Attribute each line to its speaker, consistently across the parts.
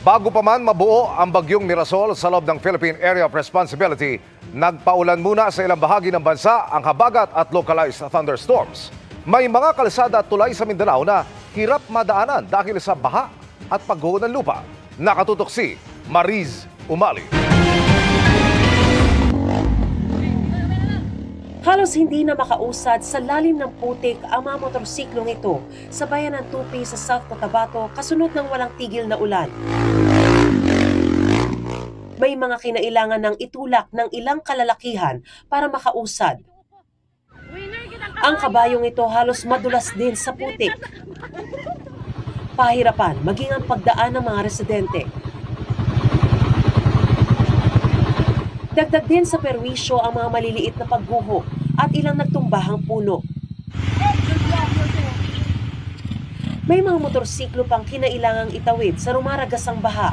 Speaker 1: Bago pa man mabuo ang bagyong Mirasol sa loob ng Philippine Area of Responsibility, nagpaulan muna sa ilang bahagi ng bansa ang habagat at localized thunderstorms. May mga kalsada at tulay sa Mindanao na hirap madaanan dahil sa baha at pagguho ng lupa. Nakatutok si Mariz Umali.
Speaker 2: Halos hindi na makausad sa lalim ng putik ang mga motorsiklong ito sa bayan ng Tupi sa South Cotabato kasunod ng walang tigil na ulan. May mga kinailangan ng itulak ng ilang kalalakihan para makausad. Ang kabayong ito halos madulas din sa putik. Pahirapan maging ang pagdaan ng mga residente. Dagdag din sa perwisyo ang mga maliliit na pagguho at ilang nagtumbahang puno. May mga motorsiklo pang kinailangang itawid sa rumaragasang baha.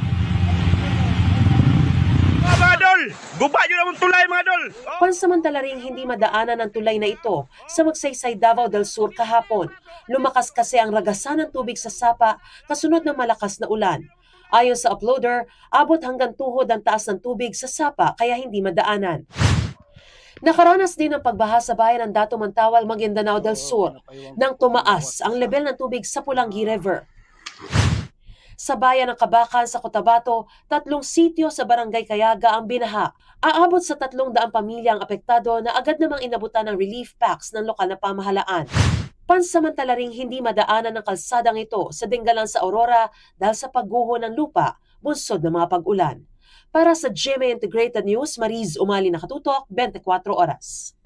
Speaker 3: Mga dol! Guba nyo naman tulay, mga dol!
Speaker 2: Pansamantala ring hindi madaanan ang tulay na ito sa Magsaysay, Davao del Sur kahapon. Lumakas kasi ang ragasan ng tubig sa sapa kasunod ng malakas na ulan. Ayon sa uploader, abot hanggang tuhod ang taas ng tubig sa sapa kaya hindi madaanan. Nakaranas din ang pagbaha sa bayan ng Dato Mantawal, Maguindanao del Sur nang tumaas ang level ng tubig sa Pulangi River. Sa bayan ng Kabakan sa Cotabato, 3 sityo sa Barangay Kayaga ang binaha. Aabot sa 300 pamilya ang apektado na agad namang inabutan ng relief packs ng lokal na pamahalaan. Pansamantala ring hindi madaanan ng kalsadang ito sa Dingalan sa Aurora dahil sa pagguho ng lupa, bunsod ng mga pag-ulan. Para sa GMA Integrated News, Mariz Umali, nakatutok, 24 oras.